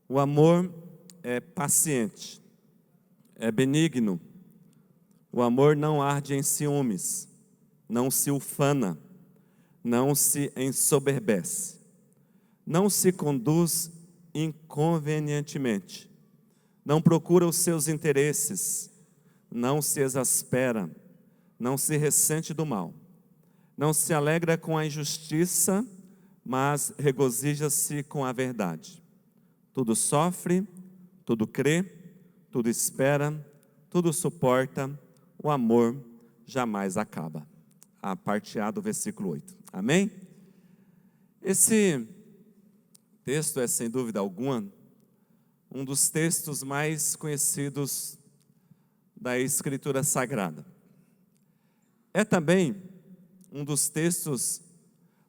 O amor é paciente, é benigno. O amor não arde em ciúmes, não se ufana, não se ensoberbece, não se conduz inconvenientemente, não procura os seus interesses, não se exaspera, não se ressente do mal, não se alegra com a injustiça, mas regozija-se com a verdade. Tudo sofre, tudo crê, tudo espera, tudo suporta, o amor jamais acaba. A parte A do versículo 8. Amém? Esse texto é, sem dúvida alguma, um dos textos mais conhecidos da Escritura Sagrada. É também um dos textos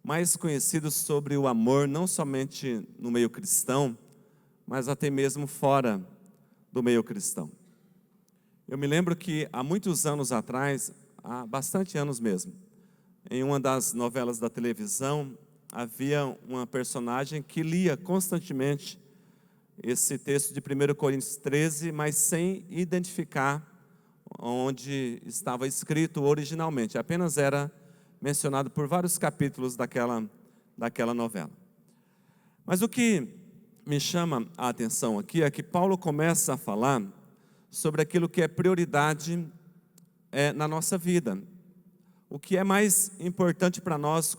mais conhecidos sobre o amor, não somente no meio cristão, mas até mesmo fora do meio cristão. Eu me lembro que há muitos anos atrás, há bastante anos mesmo, em uma das novelas da televisão, havia uma personagem que lia constantemente esse texto de 1 Coríntios 13, mas sem identificar onde estava escrito originalmente, apenas era mencionado por vários capítulos daquela novela. Mas o que me chama a atenção aqui é que Paulo começa a falar sobre aquilo que é prioridade na nossa vida. O que é mais importante para nós,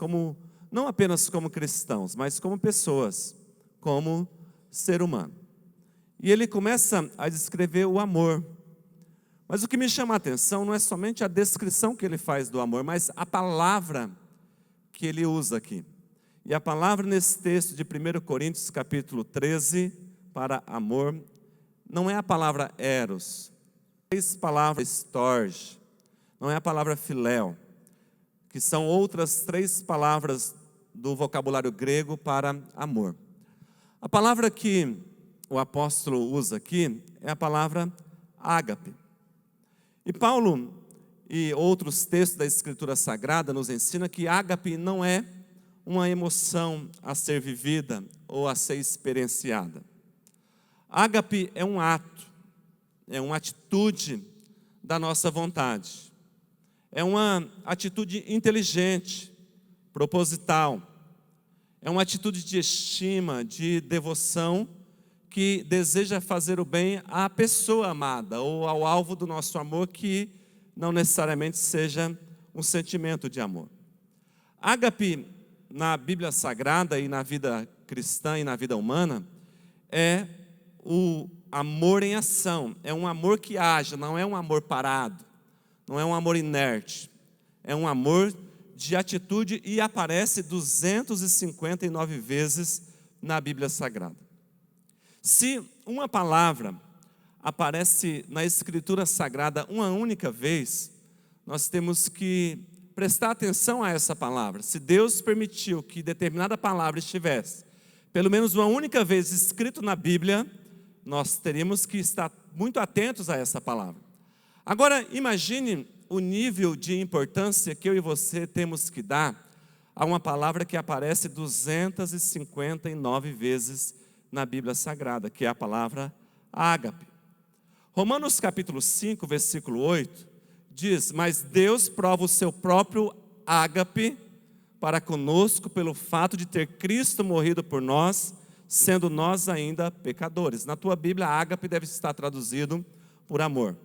não apenas como cristãos, mas como pessoas, como ser humano. E ele começa a descrever o amor. Mas o que me chama a atenção não é somente a descrição que ele faz do amor, mas a palavra que ele usa aqui. E a palavra nesse texto de 1 Coríntios capítulo 13, para amor, não é a palavra eros, três palavras storge, não é a palavra filéu, que são outras três palavras do vocabulário grego para amor. A palavra que o apóstolo usa aqui é a palavra ágape. E Paulo e outros textos da Escritura Sagrada nos ensinam que ágape não é uma emoção a ser vivida ou a ser experienciada. Ágape é um ato, é uma atitude da nossa vontade. É uma atitude inteligente, proposital. É uma atitude de estima, de devoção, que deseja fazer o bem à pessoa amada ou ao alvo do nosso amor, que não necessariamente seja um sentimento de amor. Ágape, na Bíblia Sagrada e na vida cristã e na vida humana, é o amor em ação, é um amor que age, não é um amor parado, não é um amor inerte, é um amor de atitude e aparece 259 vezes na Bíblia Sagrada. Se uma palavra aparece na Escritura Sagrada uma única vez, nós temos que prestar atenção a essa palavra. Se Deus permitiu que determinada palavra estivesse pelo menos uma única vez escrito na Bíblia, nós teríamos que estar muito atentos a essa palavra. Agora, imagine o nível de importância que eu e você temos que dar a uma palavra que aparece 259 vezes na Bíblia Sagrada, que é a palavra ágape. Romanos capítulo 5, versículo 8, diz: mas Deus prova o seu próprio ágape para conosco pelo fato de ter Cristo morrido por nós, sendo nós ainda pecadores. Na tua Bíblia, ágape deve estar traduzido por amor.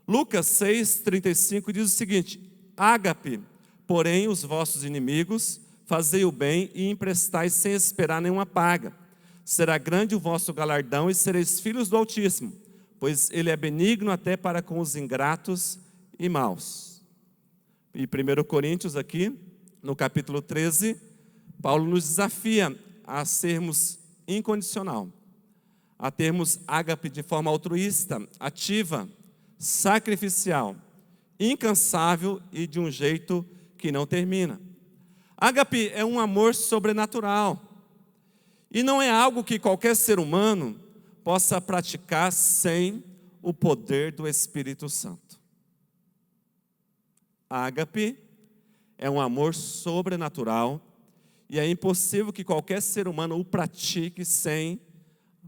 Lucas 6,35 diz o seguinte: ágape, porém, os vossos inimigos, fazei o bem e emprestais sem esperar nenhuma paga. Será grande o vosso galardão e sereis filhos do Altíssimo, pois Ele é benigno até para com os ingratos e maus. E 1 Coríntios aqui, no capítulo 13, Paulo nos desafia a sermos incondicional, a termos ágape de forma altruísta, ativa, sacrificial, incansável e de um jeito que não termina. Ágape é um amor sobrenatural e não é algo que qualquer ser humano possa praticar sem o poder do Espírito Santo. Ágape é um amor sobrenatural e é impossível que qualquer ser humano o pratique sem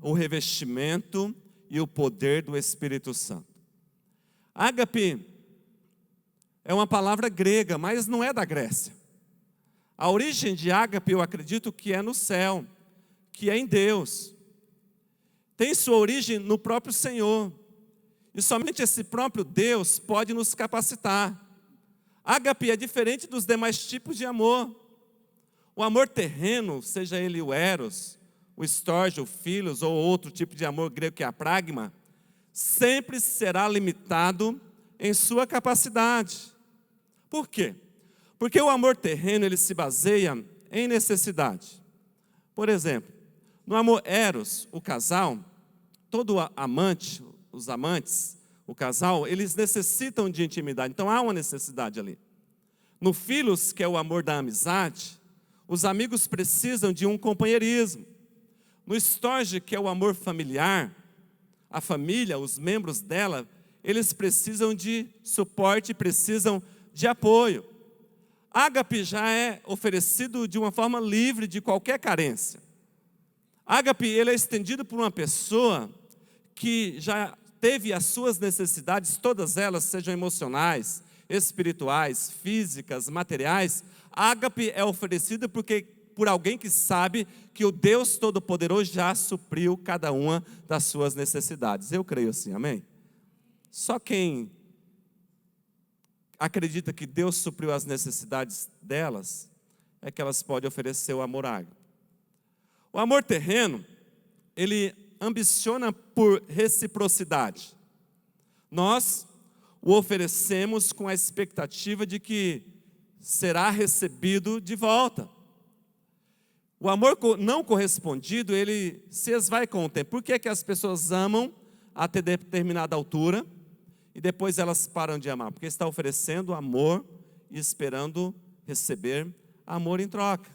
o revestimento e o poder do Espírito Santo. Ágape é uma palavra grega, mas não é da Grécia. A origem de ágape, eu acredito que é no céu, que é em Deus. Tem sua origem no próprio Senhor. E somente esse próprio Deus pode nos capacitar. Ágape é diferente dos demais tipos de amor. O amor terreno, seja ele o eros, o storge, o philos, ou outro tipo de amor grego que é a pragma, sempre será limitado em sua capacidade. Por quê? Porque o amor terreno, ele se baseia em necessidade. Por exemplo, no amor eros, o casal, todo amante, os amantes, o casal, eles necessitam de intimidade, então há uma necessidade ali. No philos, que é o amor da amizade, os amigos precisam de um companheirismo. No storge, que é o amor familiar, a família, os membros dela, eles precisam de suporte, precisam de apoio. Ágape já é oferecido de uma forma livre de qualquer carência. Ágape, ele é estendido por uma pessoa que já teve as suas necessidades, todas elas, sejam emocionais, espirituais, físicas, materiais. Ágape é oferecido por alguém que sabe que o Deus Todo-Poderoso já supriu cada uma das suas necessidades. Eu creio assim, amém? Só quem acredita que Deus supriu as necessidades delas, é que elas podem oferecer o amor ágape. O amor terreno, ele ambiciona por reciprocidade. Nós o oferecemos com a expectativa de que será recebido de volta. O amor não correspondido, ele se esvai com o tempo. Por que as pessoas amam até determinada altura e depois elas param de amar? Porque está oferecendo amor e esperando receber amor em troca.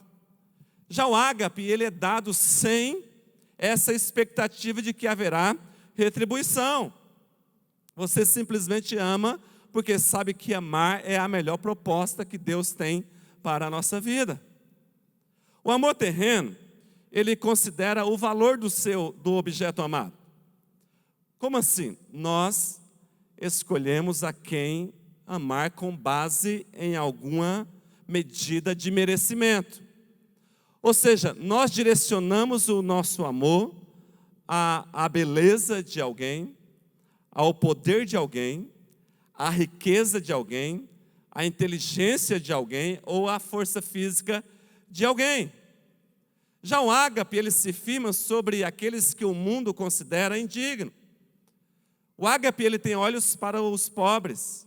Já o ágape, ele é dado sem essa expectativa de que haverá retribuição. Você simplesmente ama porque sabe que amar é a melhor proposta que Deus tem para a nossa vida. O amor terreno, ele considera o valor do objeto amado. Como assim? Nós escolhemos a quem amar com base em alguma medida de merecimento. Ou seja, nós direcionamos o nosso amor à beleza de alguém, ao poder de alguém, à riqueza de alguém, à inteligência de alguém ou à força física de alguém. Já o ágape, ele se firma sobre aqueles que o mundo considera indigno. O ágape, ele tem olhos para os pobres,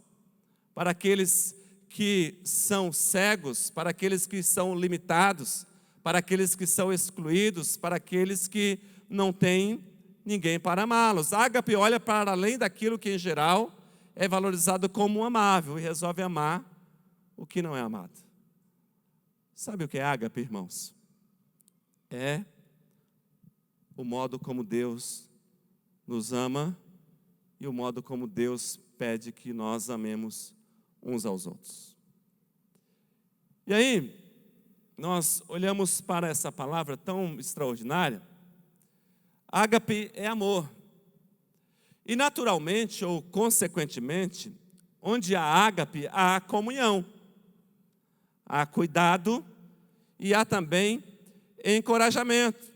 para aqueles que são cegos, para aqueles que são limitados, para aqueles que são excluídos, para aqueles que não têm ninguém para amá-los. Ágape olha para além daquilo que em geral é valorizado como amável e resolve amar o que não é amado. Sabe o que é ágape, irmãos? É o modo como Deus nos ama e o modo como Deus pede que nós amemos uns aos outros. E aí, nós olhamos para essa palavra tão extraordinária. Ágape é amor. E naturalmente, ou consequentemente, onde há ágape, há comunhão. Há cuidado e há também encorajamento.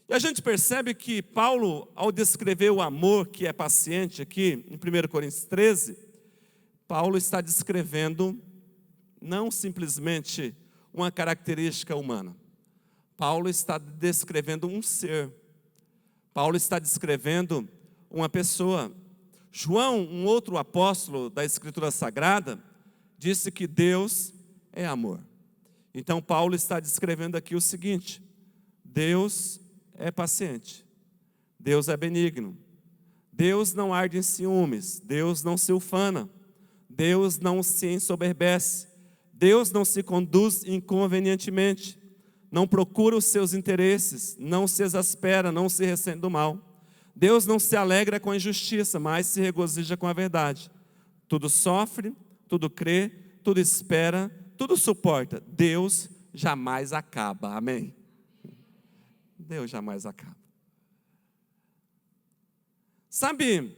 E a gente percebe que Paulo, ao descrever o amor que é paciente aqui, em 1 Coríntios 13, Paulo está descrevendo não simplesmente uma característica humana. Paulo está descrevendo um ser. Paulo está descrevendo uma pessoa. João, um outro apóstolo da Escritura Sagrada, disse que Deus é amor. Então Paulo está descrevendo aqui o seguinte: Deus é paciente, Deus é benigno, Deus não arde em ciúmes, Deus não se ufana, Deus não se ensoberbece, Deus não se conduz inconvenientemente, não procura os seus interesses, não se exaspera, não se ressente do mal. Deus não se alegra com a injustiça, mas se regozija com a verdade. Tudo sofre, tudo crê, tudo espera, tudo suporta. Deus jamais acaba, amém? Deus jamais acaba. Sabe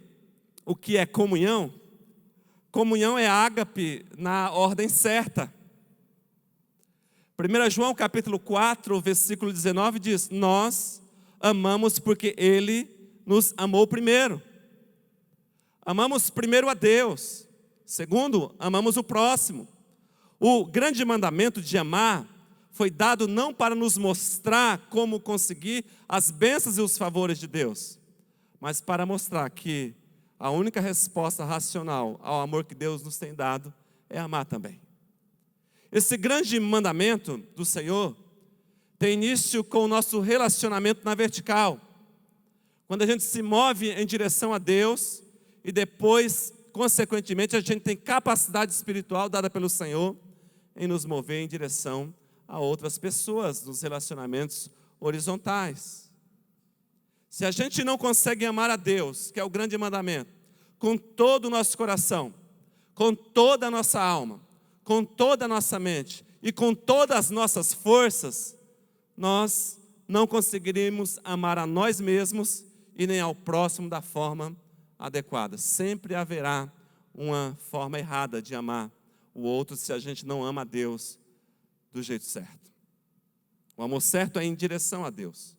o que é comunhão? Comunhão é ágape na ordem certa. 1 João capítulo 4, versículo 19 diz: nós amamos porque Ele nos amou primeiro. Amamos primeiro a Deus. Segundo, amamos o próximo. O grande mandamento de amar foi dado não para nos mostrar como conseguir as bênçãos e os favores de Deus, mas para mostrar que a única resposta racional ao amor que Deus nos tem dado é amar também. Esse grande mandamento do Senhor tem início com o nosso relacionamento na vertical, quando a gente se move em direção a Deus e depois, consequentemente, a gente tem capacidade espiritual dada pelo Senhor em nos mover em direção a outras pessoas nos relacionamentos horizontais. Se a gente não consegue amar a Deus, que é o grande mandamento, com todo o nosso coração, com toda a nossa alma, com toda a nossa mente e com todas as nossas forças, nós não conseguiremos amar a nós mesmos e nem ao próximo da forma adequada. Sempre haverá uma forma errada de amar o outro se a gente não ama a Deus do jeito certo. O amor certo é em direção a Deus.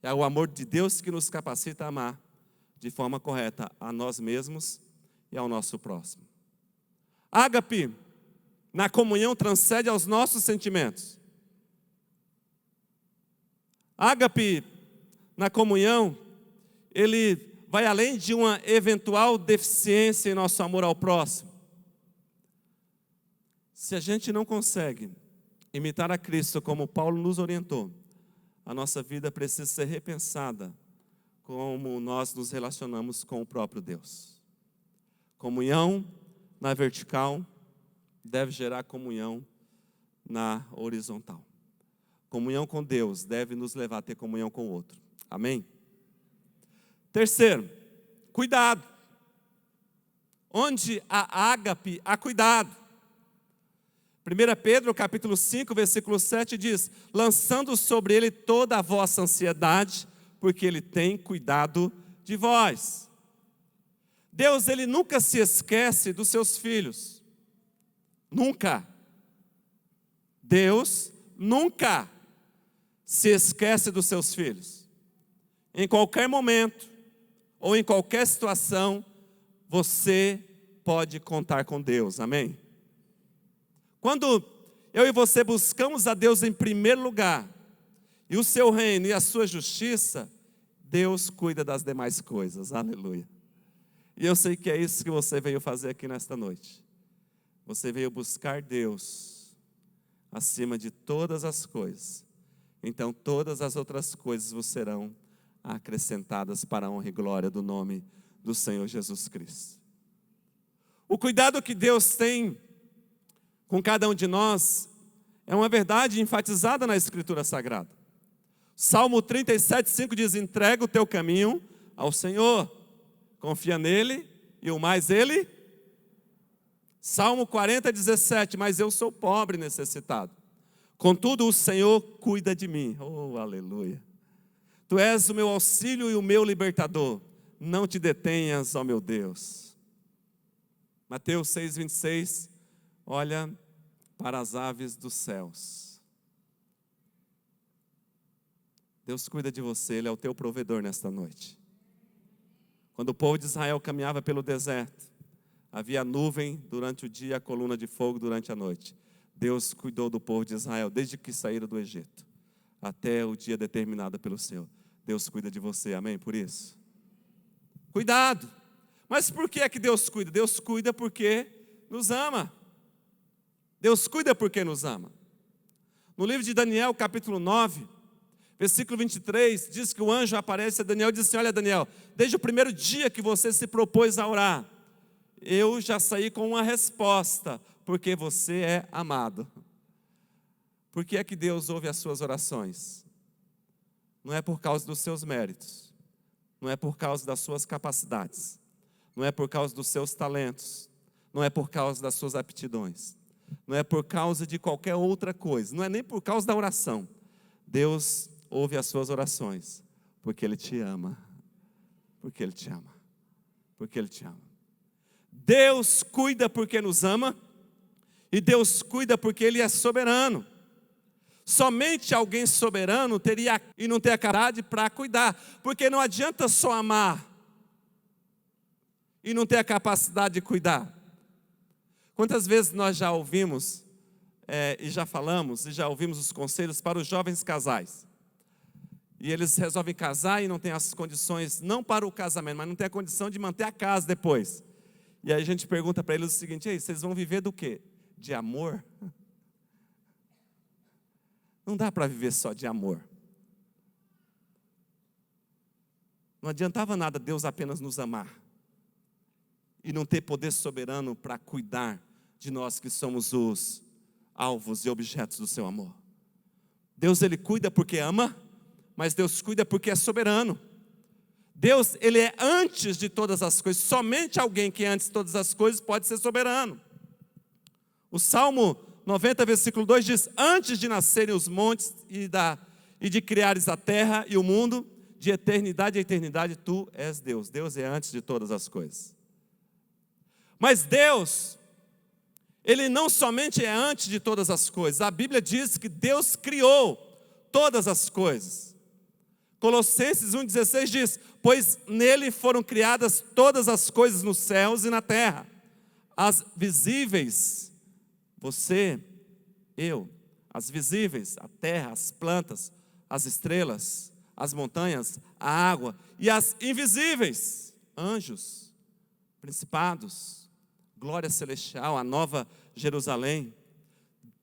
É o amor de Deus que nos capacita a amar de forma correta a nós mesmos e ao nosso próximo. Ágape, na comunhão, transcende aos nossos sentimentos. Ágape, na comunhão, ele vai além de uma eventual deficiência em nosso amor ao próximo. Se a gente não consegue imitar a Cristo como Paulo nos orientou, a nossa vida precisa ser repensada como nós nos relacionamos com o próprio Deus. Comunhão na vertical deve gerar comunhão na horizontal. Comunhão com Deus deve nos levar a ter comunhão com o outro. Amém? Terceiro, cuidado. Onde há ágape, há cuidado. 1 Pedro capítulo 5, versículo 7 diz: lançando sobre ele toda a vossa ansiedade, porque ele tem cuidado de vós. Deus, ele nunca se esquece dos seus filhos. Nunca. Deus nunca se esquece dos seus filhos. Em qualquer momento, ou em qualquer situação, você pode contar com Deus. Amém? Quando eu e você buscamos a Deus em primeiro lugar, e o seu reino e a sua justiça, Deus cuida das demais coisas. Aleluia. E eu sei que é isso que você veio fazer aqui nesta noite. Você veio buscar Deus acima de todas as coisas. Então todas as outras coisas vos serão acrescentadas para a honra e glória do nome do Senhor Jesus Cristo. O cuidado que Deus tem com cada um de nós é uma verdade enfatizada na Escritura Sagrada. Salmo 37:5 diz: entrega o teu caminho ao Senhor, confia nele e o mais ele. Salmo 40:17, mas eu sou pobre e necessitado, contudo o Senhor cuida de mim. Oh, aleluia. Tu és o meu auxílio e o meu libertador, não te detenhas, ó meu Deus. Mateus 6:26, olha para as aves dos céus. Deus cuida de você, Ele é o teu provedor nesta noite. Quando o povo de Israel caminhava pelo deserto, havia nuvem durante o dia e a coluna de fogo durante a noite. Deus cuidou do povo de Israel desde que saíram do Egito até o dia determinado pelo Senhor. Deus cuida de você, amém? Por isso, cuidado. Mas por que é que Deus cuida? Deus cuida porque nos ama. Deus cuida porque nos ama. No livro de Daniel, capítulo 9, versículo 23, diz que o anjo aparece a Daniel e diz assim: olha Daniel, desde o primeiro dia que você se propôs a orar, eu já saí com uma resposta, porque você é amado. Por que é que Deus ouve as suas orações? Não é por causa dos seus méritos, não é por causa das suas capacidades, não é por causa dos seus talentos, não é por causa das suas aptidões, não é por causa de qualquer outra coisa, não é nem por causa da oração. Deus ouve as suas orações porque Ele te ama, Porque Ele te ama. Porque Ele te ama. Deus cuida porque nos ama. E Deus cuida porque Ele é soberano. Somente alguém soberano teria e não ter a capacidade para cuidar. Porque não adianta só amar e não ter a capacidade de cuidar. Quantas vezes nós já ouvimos e já falamos e já ouvimos os conselhos para os jovens casais. E eles resolvem casar e não têm as condições, não para o casamento, mas não tem a condição de manter a casa depois. E aí a gente pergunta para eles o seguinte: ei, vocês vão viver do quê? De amor? Não dá para viver só de amor. Não adiantava nada Deus apenas nos amar e não ter poder soberano para cuidar de nós que somos os alvos e objetos do seu amor. Deus, Ele cuida porque ama, mas Deus cuida porque é soberano. Deus, Ele é antes de todas as coisas. Somente alguém que é antes de todas as coisas pode ser soberano. O Salmo 90, versículo 2 diz: antes de nascerem os montes e de criares a terra e o mundo, de eternidade a eternidade, Tu és Deus. Deus é antes de todas as coisas. Mas Deus, Ele não somente é antes de todas as coisas. A Bíblia diz que Deus criou todas as coisas. Colossenses 1,16 diz: pois nele foram criadas todas as coisas nos céus e na terra, as visíveis, você, eu, as visíveis, a terra, as plantas, as estrelas, as montanhas, a água, e as invisíveis, anjos, principados, glória celestial, a nova Jerusalém.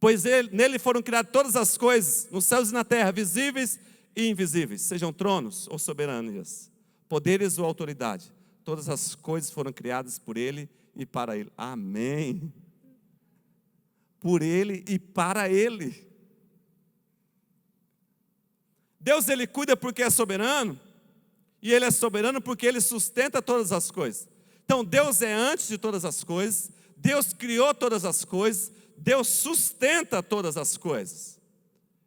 Pois nele foram criadas todas as coisas, nos céus e na terra, visíveis e invisíveis, sejam tronos ou soberanias, poderes ou autoridade, todas as coisas foram criadas por Ele e para Ele. Amém. Por Ele e para Ele. Deus, Ele cuida porque é soberano, e Ele é soberano porque Ele sustenta todas as coisas. Então Deus é antes de todas as coisas, Deus criou todas as coisas, Deus sustenta todas as coisas.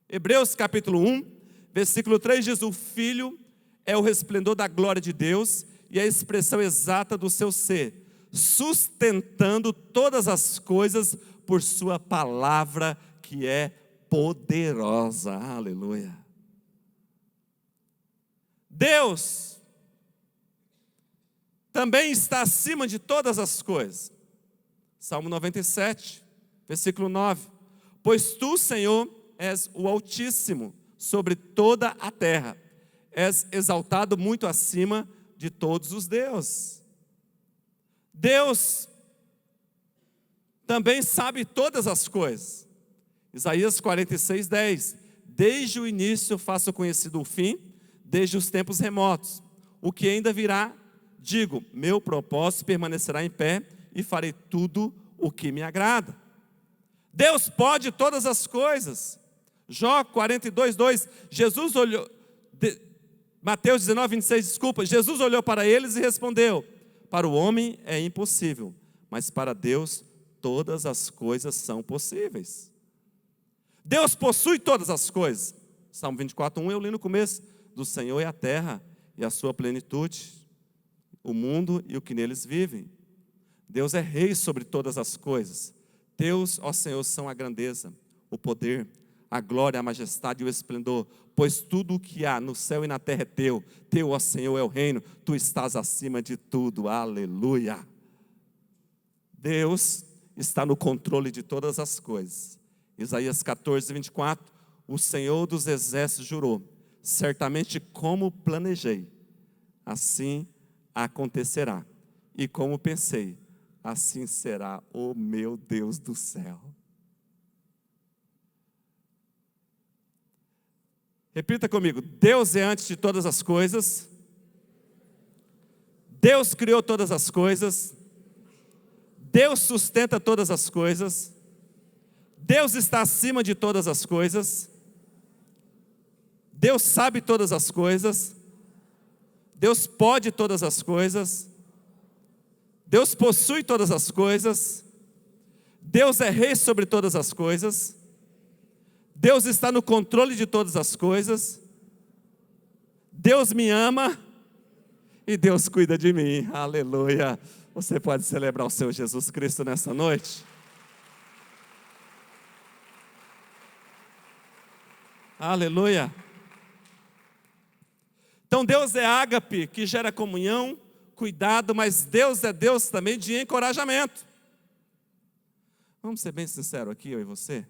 Hebreus capítulo 1, versículo 3 diz: o Filho é o resplendor da glória de Deus e a expressão exata do seu ser, sustentando todas as coisas por sua palavra que é poderosa. Aleluia. Deus também está acima de todas as coisas. Salmo 97, versículo 9. Pois tu, Senhor, és o Altíssimo sobre toda a terra, és exaltado muito acima de todos os deuses. Deus também sabe todas as coisas. Isaías 46, 10. Desde o início faço conhecido o fim, desde os tempos remotos. O que ainda virá, digo, meu propósito permanecerá em pé e farei tudo o que me agrada. Deus pode todas as coisas. Jó 42, 2. Jesus olhou, Mateus 19, 26, desculpa. Jesus olhou para eles e respondeu: para o homem é impossível, mas para Deus todas as coisas são possíveis. Deus possui todas as coisas. Salmo 24, 1 eu li no começo. Do Senhor é a terra e a sua plenitude, o mundo e o que neles vivem. Deus é rei sobre todas as coisas. Teus, ó Senhor, são a grandeza, o poder, a glória, a majestade e o esplendor, pois tudo o que há no céu e na terra é teu. Teu, ó Senhor, é o reino, tu estás acima de tudo. Aleluia. Deus está no controle de todas as coisas. Isaías 14, 24, o Senhor dos exércitos jurou: certamente como planejei, assim acontecerá, e como pensei, assim será. Oh meu Deus do céu. Repita comigo: Deus é antes de todas as coisas, Deus criou todas as coisas, Deus sustenta todas as coisas, Deus está acima de todas as coisas, Deus sabe todas as coisas, Deus pode todas as coisas, Deus possui todas as coisas, Deus é rei sobre todas as coisas, Deus está no controle de todas as coisas, Deus me ama e Deus cuida de mim. Aleluia. Você pode celebrar o seu Jesus Cristo nessa noite? Aleluia. Então Deus é ágape, que gera comunhão, cuidado, mas Deus é Deus também de encorajamento. Vamos ser bem sinceros aqui, eu e você.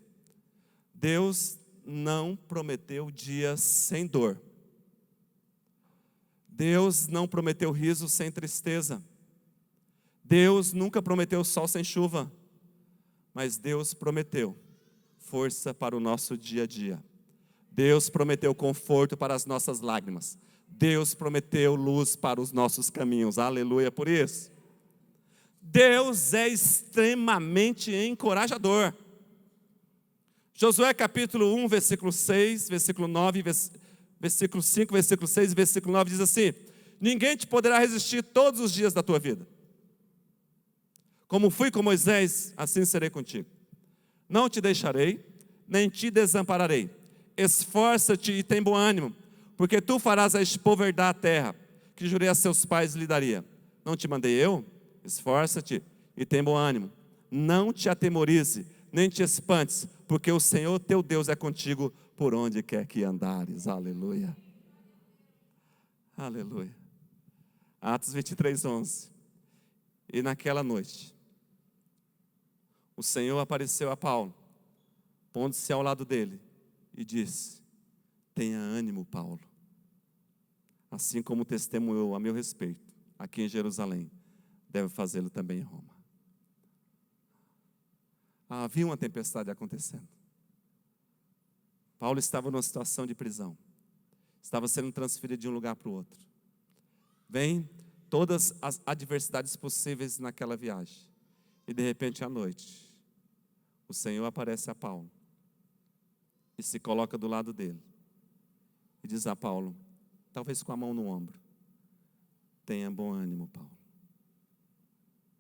Deus não prometeu dias sem dor. Deus não prometeu riso sem tristeza. Deus nunca prometeu sol sem chuva. Mas Deus prometeu força para o nosso dia a dia. Deus prometeu conforto para as nossas lágrimas. Deus prometeu luz para os nossos caminhos. Aleluia por isso. Deus é extremamente encorajador. Josué capítulo 1, versículo 6, versículo 9, versículo 5, versículo 6 e versículo 9 diz assim: ninguém te poderá resistir todos os dias da tua vida. Como fui com Moisés, assim serei contigo. Não te deixarei, nem te desampararei. Esforça-te e tem bom ânimo, porque tu farás a expor-verdade a terra, que jurei a seus pais lhe daria. Não te mandei eu? Esforça-te e tem bom ânimo. Não te atemorize, nem te espantes, porque o Senhor teu Deus é contigo por onde quer que andares. Aleluia. Aleluia. Atos 23, 11. E naquela noite, o Senhor apareceu a Paulo, pondo-se ao lado dele, e disse: tenha ânimo, Paulo. Assim como testemunhou a meu respeito aqui em Jerusalém, deve fazê-lo também em Roma. Havia uma tempestade acontecendo. Paulo estava numa situação de prisão. Estava sendo transferido de um lugar para o outro. Vem todas as adversidades possíveis naquela viagem. E de repente à noite, o Senhor aparece a Paulo e se coloca do lado dele. E diz a Paulo, talvez com a mão no ombro: tenha bom ânimo, Paulo.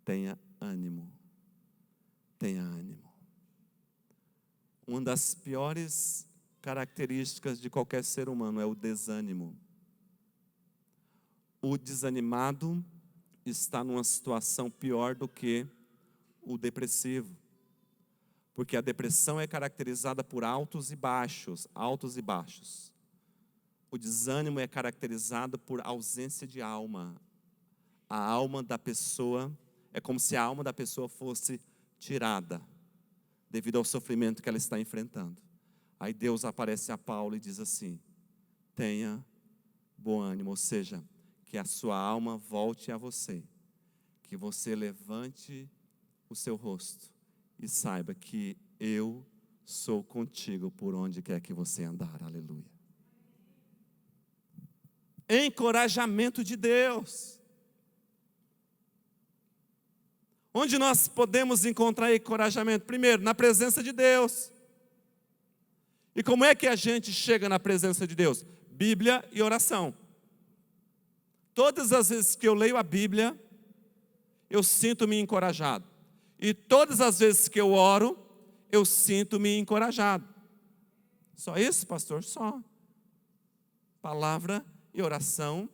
Tenha ânimo. Tenha ânimo. Uma das piores características de qualquer ser humano é o desânimo. O desanimado está numa situação pior do que o depressivo. Porque a depressão é caracterizada por altos e baixos, altos e baixos. O desânimo é caracterizado por ausência de alma. A alma da pessoa, é como se a alma da pessoa fosse tirada, devido ao sofrimento que ela está enfrentando. Aí Deus aparece a Paulo e diz assim: tenha bom ânimo, ou seja, que a sua alma volte a você, que você levante o seu rosto e saiba que eu sou contigo por onde quer que você andar. Aleluia. Encorajamento de Deus. Onde nós podemos encontrar encorajamento? Primeiro, na presença de Deus. E como é que a gente chega na presença de Deus? Bíblia e oração. Todas as vezes que eu leio a Bíblia, eu sinto-me encorajado. E todas as vezes que eu oro, eu sinto-me encorajado. Só isso, pastor? Só. Palavra e oração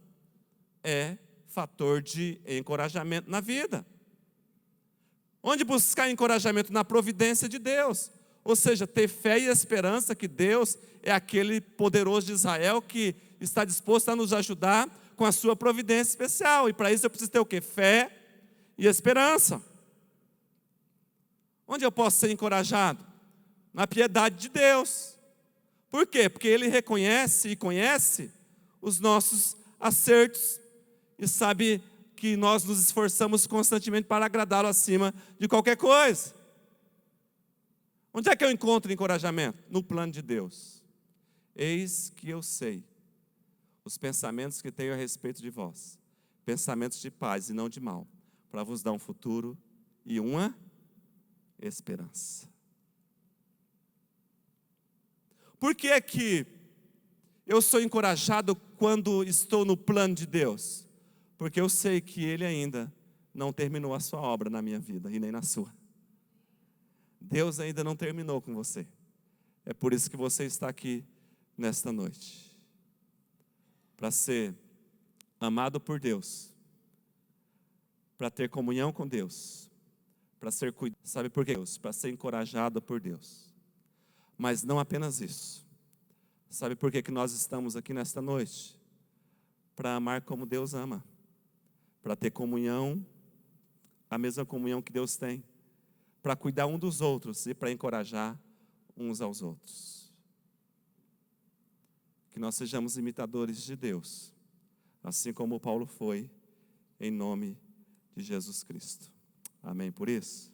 é fator de encorajamento na vida. Onde buscar encorajamento? Na providência de Deus. Ou seja, ter fé e esperança que Deus é aquele poderoso de Israel que está disposto a nos ajudar com a sua providência especial. E para isso eu preciso ter o quê? Fé e esperança. Onde eu posso ser encorajado? Na piedade de Deus. Por quê? Porque Ele reconhece e conhece os nossos acertos e sabe que nós nos esforçamos constantemente para agradá-lo acima de qualquer coisa. Onde é que eu encontro encorajamento? No plano de Deus. Eis que eu sei os pensamentos que tenho a respeito de vós, pensamentos de paz e não de mal, para vos dar um futuro e uma esperança. Por que é que eu sou encorajado quando estou no plano de Deus? Porque eu sei que Ele ainda não terminou a sua obra na minha vida e nem na sua. Deus ainda não terminou com você. É por isso que você está aqui nesta noite. Para ser amado por Deus, para ter comunhão com Deus, para ser cuidado, sabe por quê? Para ser encorajado por Deus. Mas não apenas isso. Sabe por que nós estamos aqui nesta noite? Para amar como Deus ama, para ter comunhão, a mesma comunhão que Deus tem, para cuidar um dos outros e para encorajar uns aos outros. Que nós sejamos imitadores de Deus, assim como Paulo foi, em nome de Jesus Cristo. Amém por isso?